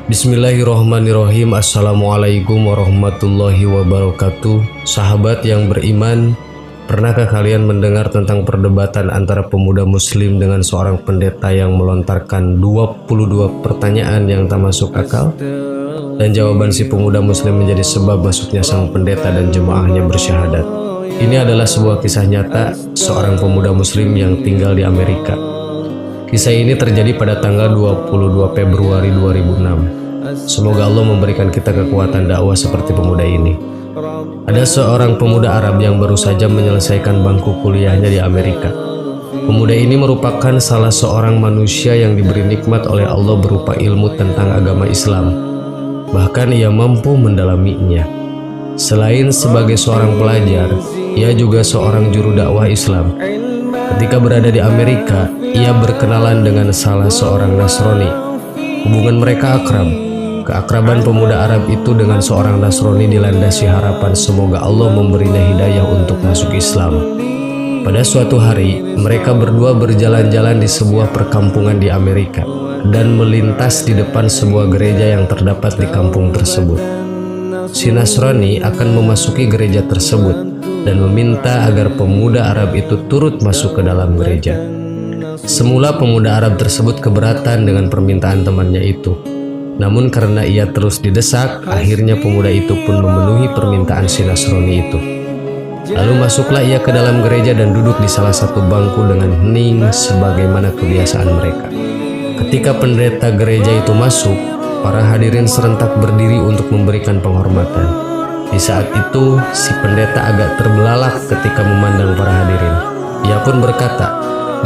Bismillahirrohmanirrohim. Assalamualaikum warahmatullahi wabarakatuh. Sahabat yang beriman, pernahkah kalian mendengar tentang perdebatan antara pemuda muslim dengan seorang pendeta yang melontarkan 22 pertanyaan yang tak masuk akal? Dan jawaban si pemuda muslim menjadi sebab masuknya sang pendeta dan jemaahnya bersyahadat. Ini adalah sebuah kisah nyata seorang pemuda muslim yang tinggal di Amerika. Kisah ini terjadi pada tanggal 22 Februari 2006. Semoga Allah memberikan kita kekuatan dakwah seperti pemuda ini. Ada seorang pemuda Arab yang baru saja menyelesaikan bangku kuliahnya di Amerika. Pemuda ini merupakan salah seorang manusia yang diberi nikmat oleh Allah berupa ilmu tentang agama Islam. Bahkan ia mampu mendalaminya. Selain sebagai seorang pelajar, ia juga seorang juru dakwah Islam. Ketika berada di Amerika, ia berkenalan dengan salah seorang Nasrani. Hubungan mereka akrab. Keakraban pemuda Arab itu dengan seorang Nasrani dilandasi harapan semoga Allah memberinya hidayah untuk masuk Islam. Pada suatu hari, mereka berdua berjalan-jalan di sebuah perkampungan di Amerika dan melintas di depan sebuah gereja yang terdapat di kampung tersebut. Si Nasrani akan memasuki gereja tersebut dan meminta agar pemuda Arab itu turut masuk ke dalam gereja. Semula pemuda Arab tersebut keberatan dengan permintaan temannya itu. Namun karena ia terus didesak, akhirnya pemuda itu pun memenuhi permintaan si Nasrani itu. Lalu masuklah ia ke dalam gereja dan duduk di salah satu bangku dengan hening sebagaimana kebiasaan mereka. Ketika pendeta gereja itu masuk, para hadirin serentak berdiri untuk memberikan penghormatan. Di saat itu, si pendeta agak terbelalak ketika memandang para hadirin. Ia pun berkata,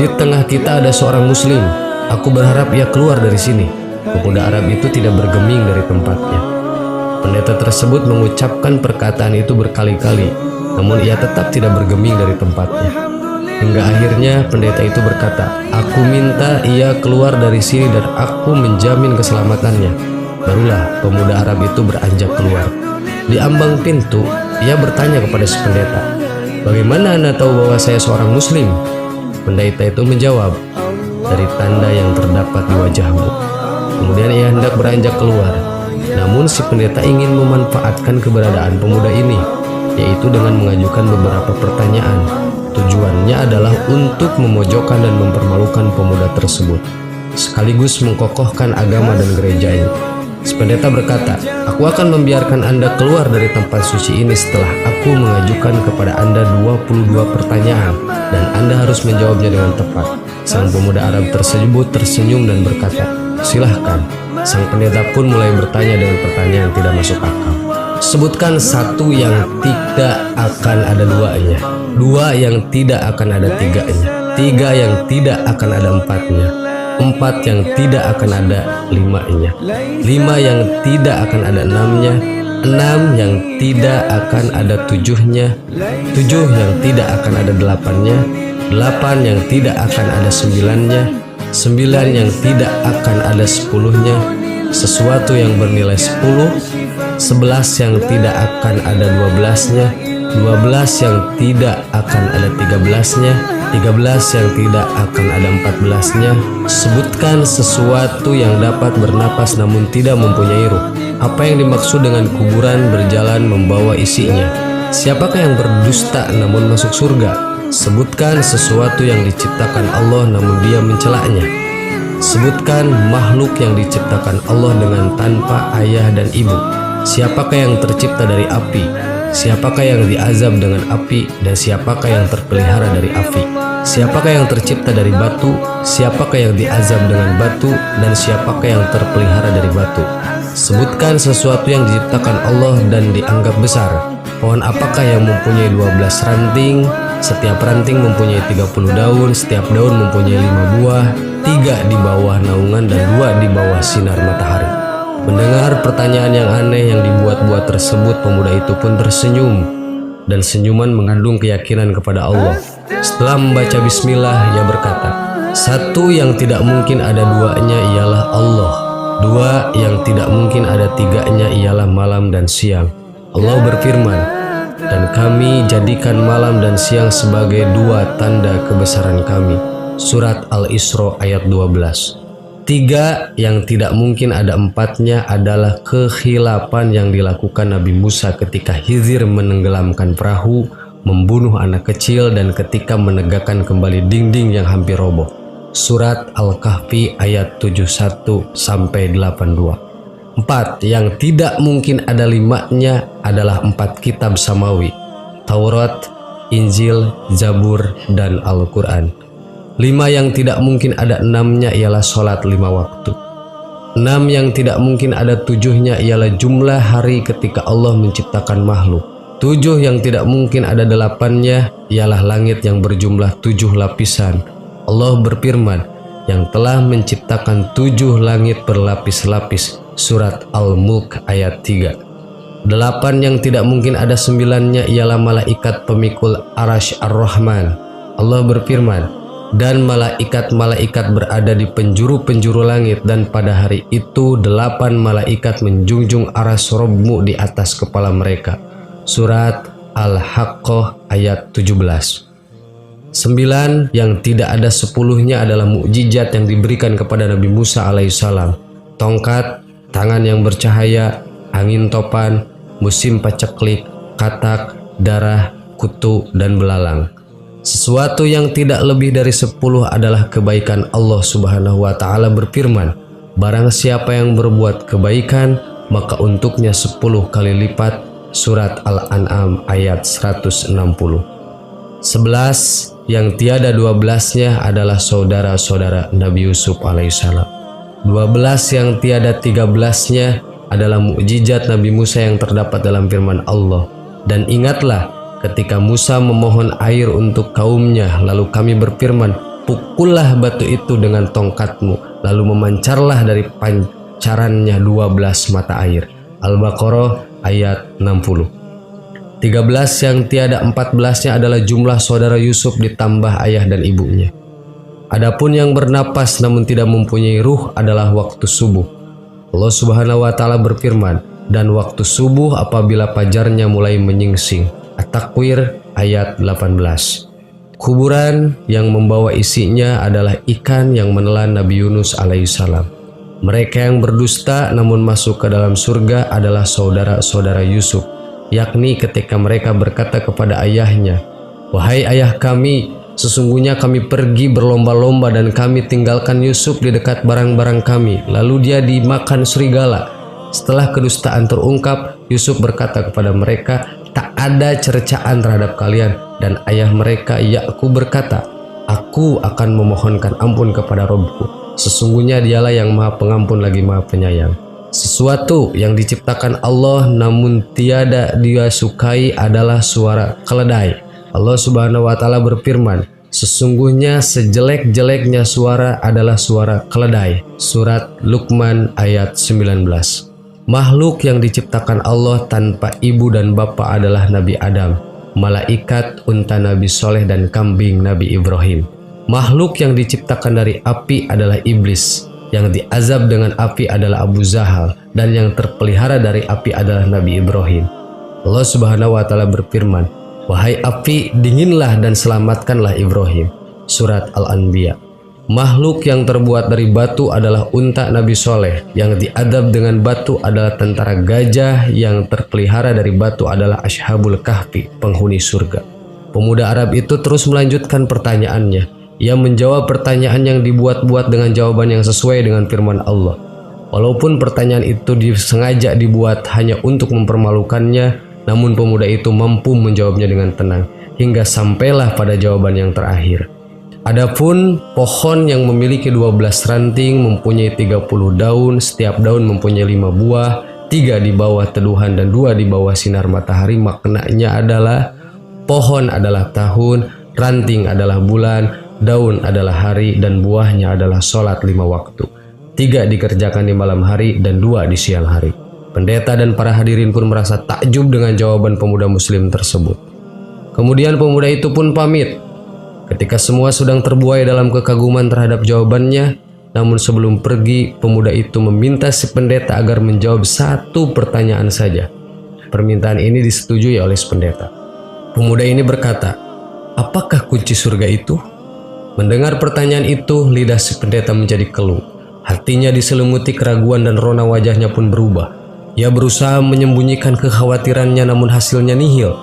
"Di tengah kita ada seorang muslim. Aku berharap ia keluar dari sini." Pemuda Arab itu tidak bergeming dari tempatnya. Pendeta tersebut mengucapkan perkataan itu berkali-kali, namun ia tetap tidak bergeming dari tempatnya. Hingga akhirnya pendeta itu berkata, "Aku minta ia keluar dari sini dan aku menjamin keselamatannya." Barulah pemuda Arab itu beranjak keluar. Di ambang pintu, ia bertanya kepada si pendeta, "Bagaimana Anda tahu bahwa saya seorang muslim?" Pendeta itu menjawab, "Dari tanda yang terdapat di wajahmu." Kemudian ia hendak beranjak keluar. Namun si pendeta ingin memanfaatkan keberadaan pemuda ini, yaitu dengan mengajukan beberapa pertanyaan. Tujuannya adalah untuk memojokkan dan mempermalukan pemuda tersebut, sekaligus mengkokohkan agama dan gerejanya. Si pendeta berkata, "Aku akan membiarkan Anda keluar dari tempat suci ini setelah aku mengajukan kepada Anda 22 pertanyaan dan Anda harus menjawabnya dengan tepat." Sang pemuda Arab tersebut tersenyum dan berkata, "Silahkan." Sang pendeta pun mulai bertanya dengan pertanyaan yang tidak masuk akal. "Sebutkan satu yang tidak akan ada duanya, dua yang tidak akan ada tiganya, tiga yang tidak akan ada empatnya, empat yang tidak akan ada limanya, lima yang tidak akan ada enamnya, enam yang tidak akan ada tujuhnya, tujuh yang tidak akan ada delapannya, delapan yang tidak akan ada sembilannya, sembilan yang tidak akan ada sepuluhnya, sesuatu yang bernilai 10, 11 yang tidak akan ada 12-nya, 12 yang tidak akan ada 13-nya, 13 yang tidak akan ada 14-nya. Sebutkan sesuatu yang dapat bernapas namun tidak mempunyai ruh. Apa yang dimaksud dengan kuburan berjalan membawa isinya? Siapakah yang berdusta namun masuk surga? Sebutkan sesuatu yang diciptakan Allah namun dia mencelaknya. Sebutkan makhluk yang diciptakan Allah dengan tanpa ayah dan ibu. Siapakah yang tercipta dari api? Siapakah yang diazab dengan api dan siapakah yang terpelihara dari api? Siapakah yang tercipta dari batu? Siapakah yang diazab dengan batu dan siapakah yang terpelihara dari batu? Sebutkan sesuatu yang diciptakan Allah dan dianggap besar. Pohon apakah yang mempunyai 12 ranting? Setiap ranting mempunyai 30 daun, setiap daun mempunyai 5 buah, 3 di bawah naungan dan 2 di bawah sinar matahari. Mendengar pertanyaan yang aneh yang dibuat-buat tersebut, pemuda itu pun tersenyum, dan senyuman mengandung keyakinan kepada Allah. Setelah membaca bismillah, ia berkata, "Satu yang tidak mungkin ada duanya ialah Allah. Dua yang tidak mungkin ada tiganya ialah malam dan siang. Allah berfirman, dan kami jadikan malam dan siang sebagai dua tanda kebesaran kami." Surat Al-Isra ayat 12. Ketiga, yang tidak mungkin ada empatnya adalah kekhilapan yang dilakukan Nabi Musa ketika Khidir menenggelamkan perahu, membunuh anak kecil, dan ketika menegakkan kembali dinding yang hampir roboh. Surat Al-Kahfi ayat 71-82. 4. Yang tidak mungkin ada limanya adalah 4 kitab samawi: Taurat, Injil, Zabur, dan Al-Quran. 5. Yang tidak mungkin ada 6-nya ialah sholat 5 waktu. 6. Yang tidak mungkin ada 7-nya ialah jumlah hari ketika Allah menciptakan makhluk. 7. Yang tidak mungkin ada 8-nya ialah langit yang berjumlah 7 lapisan. Allah berfirman, yang telah menciptakan 7 langit berlapis-lapis. Surat Al-Mulk ayat 3. 8. Yang tidak mungkin ada 9-nya ialah malaikat pemikul Arasy Ar-Rahman. Allah berfirman, dan malaikat-malaikat berada di penjuru-penjuru langit, dan pada hari itu 8 malaikat menjunjung aras Rabbmu di atas kepala mereka. Surat Al-Haqqah ayat 17. 9. Yang tidak ada 10-nya adalah mukjizat yang diberikan kepada Nabi Musa alaihissalam: tongkat, tangan yang bercahaya, angin topan, musim paceklik, katak, darah, kutu, dan belalang. Sesuatu yang tidak lebih dari 10 adalah kebaikan. Allah Subhanahu wa Ta'ala berfirman, barang siapa yang berbuat kebaikan maka untuknya 10 kali lipat. Surat Al-An'am ayat 160. 11. Yang tiada 12-nya adalah saudara-saudara Nabi Yusuf alaihissalam. 12. Yang tiada 13-nya adalah mukjizat Nabi Musa yang terdapat dalam firman Allah. Dan ingatlah ketika Musa memohon air untuk kaumnya, lalu kami berfirman, pukullah batu itu dengan tongkatmu, lalu memancarlah dari pancarannya 12 mata air. Al-Baqarah ayat 60. 13. Yang tiada 14-nya adalah jumlah saudara Yusuf ditambah ayah dan ibunya. Adapun yang bernapas namun tidak mempunyai ruh adalah waktu subuh. Allah Subhanahu wa Ta'ala berfirman, dan waktu subuh apabila fajarnya mulai menyingsing. At-Takwir ayat 18. Kuburan yang membawa isinya adalah ikan yang menelan Nabi Yunus alaihissalam. Mereka yang berdusta namun masuk ke dalam surga adalah saudara-saudara Yusuf, yakni ketika mereka berkata kepada ayahnya, wahai ayah kami, sesungguhnya kami pergi berlomba-lomba dan kami tinggalkan Yusuf di dekat barang-barang kami, lalu dia dimakan serigala. Setelah kedustaan terungkap, Yusuf berkata kepada mereka, tak ada cercaan terhadap kalian. Dan ayah mereka Yakub berkata, aku akan memohonkan ampun kepada Rabbku, sesungguhnya dialah yang maha pengampun lagi maha penyayang. Sesuatu yang diciptakan Allah namun tiada dia sukai adalah suara keledai. Allah Subhanahu wa Ta'ala berfirman, sesungguhnya sejelek-jeleknya suara adalah suara keledai. Surat Luqman ayat 19. Makhluk yang diciptakan Allah tanpa ibu dan bapa adalah Nabi Adam, malaikat, unta Nabi Soleh, dan kambing Nabi Ibrahim. Makhluk yang diciptakan dari api adalah iblis, yang diazab dengan api adalah Abu Zahal, dan yang terpelihara dari api adalah Nabi Ibrahim. Allah Subhanahu wa Ta'ala berfirman, wahai api, dinginlah dan selamatkanlah Ibrahim. Surat Al-Anbiya. Makhluk yang terbuat dari batu adalah unta Nabi Soleh, yang diadab dengan batu adalah tentara gajah, yang terpelihara dari batu adalah Ashabul Kahfi, penghuni surga. Pemuda Arab itu terus melanjutkan pertanyaannya. Ia menjawab pertanyaan yang dibuat-buat dengan jawaban yang sesuai dengan firman Allah. Walaupun pertanyaan itu disengaja dibuat hanya untuk mempermalukannya, namun pemuda itu mampu menjawabnya dengan tenang, hingga sampailah pada jawaban yang terakhir. Adapun pohon yang memiliki 12 ranting, mempunyai 30 daun, setiap daun mempunyai 5 buah, 3 di bawah teduhan dan 2 di bawah sinar matahari, maknanya adalah pohon adalah tahun, ranting adalah bulan, daun adalah hari, dan buahnya adalah sholat 5 waktu. 3 dikerjakan di malam hari dan 2 di siang hari. Pendeta dan para hadirin pun merasa takjub dengan jawaban pemuda muslim tersebut. Kemudian pemuda itu pun pamit. Ketika semua sedang terbuai dalam kekaguman terhadap jawabannya, namun sebelum pergi, pemuda itu meminta si pendeta agar menjawab 1 pertanyaan saja. Permintaan ini disetujui oleh si pendeta. Pemuda ini berkata, apakah kunci surga itu? Mendengar pertanyaan itu, lidah si pendeta menjadi keluh. Hatinya diselimuti keraguan dan rona wajahnya pun berubah. Ia berusaha menyembunyikan kekhawatirannya, namun hasilnya nihil.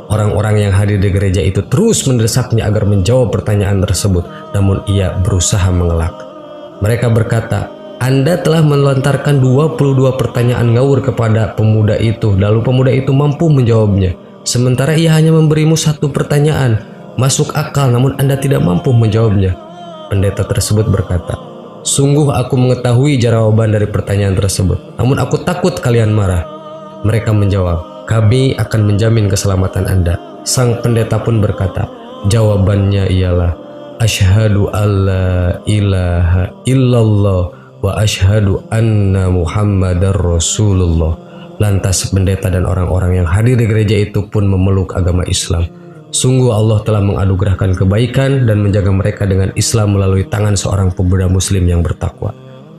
Orang-orang yang hadir di gereja itu terus mendesaknya agar menjawab pertanyaan tersebut, namun ia berusaha mengelak. Mereka berkata, "Anda telah melontarkan 22 pertanyaan ngawur kepada pemuda itu, lalu pemuda itu mampu menjawabnya. Sementara ia hanya memberimu 1 pertanyaan. Masuk akal, namun Anda tidak mampu menjawabnya." Pendeta tersebut berkata, "Sungguh aku mengetahui jawaban dari pertanyaan tersebut, namun aku takut kalian marah." Mereka menjawab, "Kami akan menjamin keselamatan Anda." Sang pendeta pun berkata, jawabannya ialah, "Asyhadu alla ilaha illallah wa asyhadu anna Muhammadar Rasulullah." Lantas pendeta dan orang-orang yang hadir di gereja itu pun memeluk agama Islam. Sungguh Allah telah menganugerahkan kebaikan dan menjaga mereka dengan Islam melalui tangan seorang pemuda muslim yang bertakwa.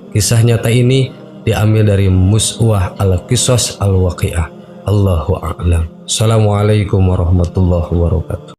Kisah nyata ini diambil dari Mus'wah al-Qisas al-Waqi'ah. Allahu a'lam. Assalamualaikum warahmatullahi wabarakatuh.